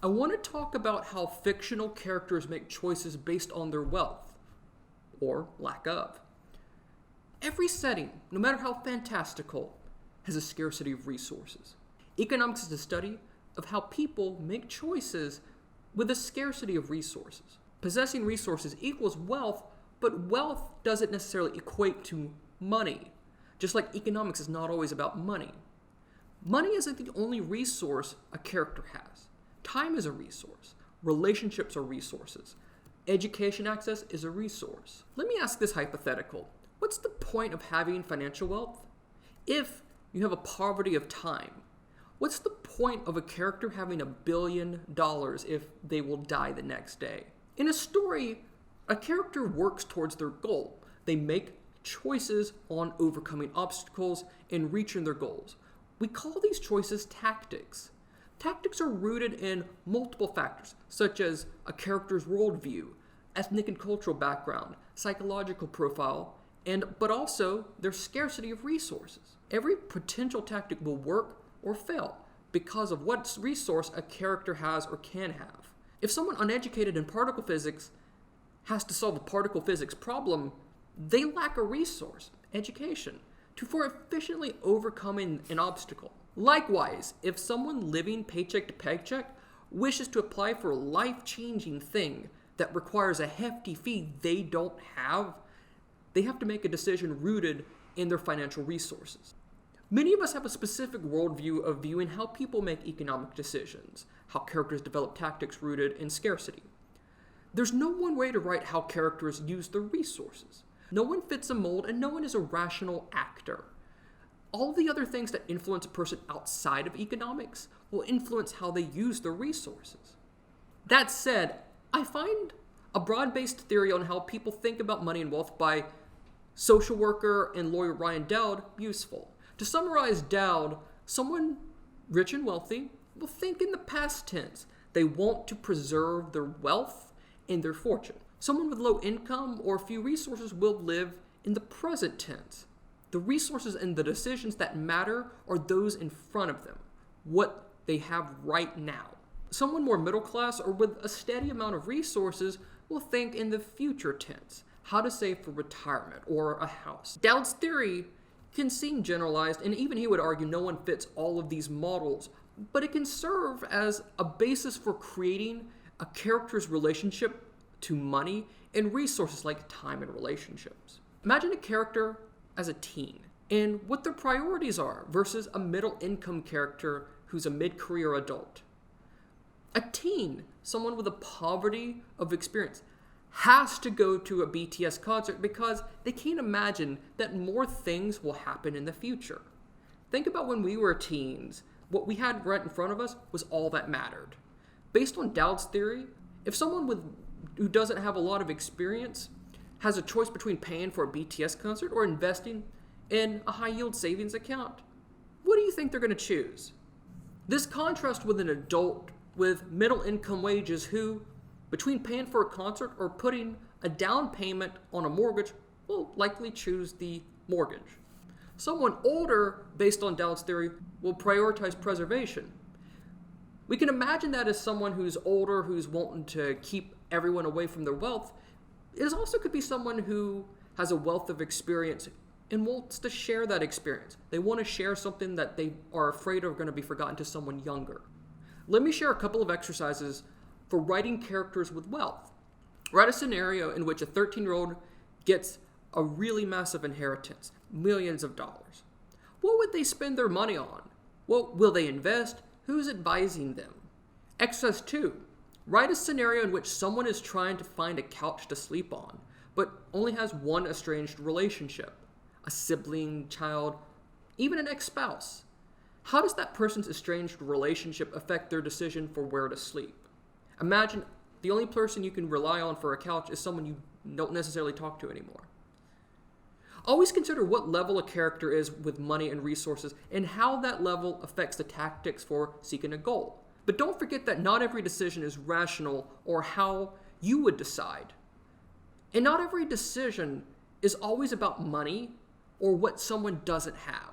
I want to talk about how fictional characters make choices based on their wealth, or lack of. Every setting, no matter how fantastical, has a scarcity of resources. Economics is a study of how people make choices with a scarcity of resources. Possessing resources equals wealth, but wealth doesn't necessarily equate to money. Just like economics is not always about money. Money isn't the only resource a character has. Time is a resource. Relationships are resources. Education access is a resource. Let me ask this hypothetical. What's the point of having financial wealth if you have a poverty of time? What's the point of a character having $1 billion if they will die the next day? In a story, a character works towards their goal. They make choices on overcoming obstacles and reaching their goals. We call these choices tactics. Tactics are rooted in multiple factors, such as a character's worldview, ethnic and cultural background, psychological profile, but also their scarcity of resources. Every potential tactic will work or fail because of what resource a character has or can have. If someone uneducated in particle physics has to solve a particle physics problem, they lack a resource, education, for efficiently overcoming an obstacle. Likewise, if someone living paycheck to paycheck wishes to apply for a life-changing thing that requires a hefty fee they don't have, they have to make a decision rooted in their financial resources. Many of us have a specific worldview of viewing how people make economic decisions, how characters develop tactics rooted in scarcity. There's no one way to write how characters use their resources. No one fits a mold and no one is a rational actor. All the other things that influence a person outside of economics will influence how they use their resources. That said, I find a broad-based theory on how people think about money and wealth by social worker and lawyer Ryan Dowd useful. To summarize Dowd, someone rich and wealthy will think in the past tense. They want to preserve their wealth and their fortune. Someone with low income or few resources will live in the present tense. The resources and the decisions that matter are those in front of them, what they have right now. Someone more middle class or with a steady amount of resources will think in the future tense, how to save for retirement or a house. Dowd's theory can seem generalized, and even he would argue no one fits all of these models, but it can serve as a basis for creating a character's relationship to money and resources like time and relationships. Imagine a character as a teen and what their priorities are versus a middle-income character who's a mid-career adult. A teen, someone with a poverty of experience, has to go to a BTS concert because they can't imagine that more things will happen in the future. Think about when we were teens. What we had right in front of us was all that mattered. Based on Dowd's theory, if someone who doesn't have a lot of experience has a choice between paying for a BTS concert or investing in a high-yield savings account, what do you think they're going to choose? This contrasts with an adult with middle-income wages who, between paying for a concert or putting a down payment on a mortgage, will likely choose the mortgage. Someone older, based on Dowd's theory, will prioritize preservation. We can imagine that as someone who's older, who's wanting to keep everyone away from their wealth. It also could be someone who has a wealth of experience and wants to share that experience. They want to share something that they are afraid are going to be forgotten to someone younger. Let me share a couple of exercises for writing characters with wealth. Write a scenario in which a 13-year-old gets a really massive inheritance, millions of dollars. What would they spend their money on? Well, will they invest? Who's advising them? Exercise 2. Write a scenario in which someone is trying to find a couch to sleep on, but only has one estranged relationship, a sibling, child, even an ex-spouse. How does that person's estranged relationship affect their decision for where to sleep? Imagine the only person you can rely on for a couch is someone you don't necessarily talk to anymore. Always consider what level a character is with money and resources and how that level affects the tactics for seeking a goal. But don't forget that not every decision is rational or how you would decide. And not every decision is always about money or what someone doesn't have.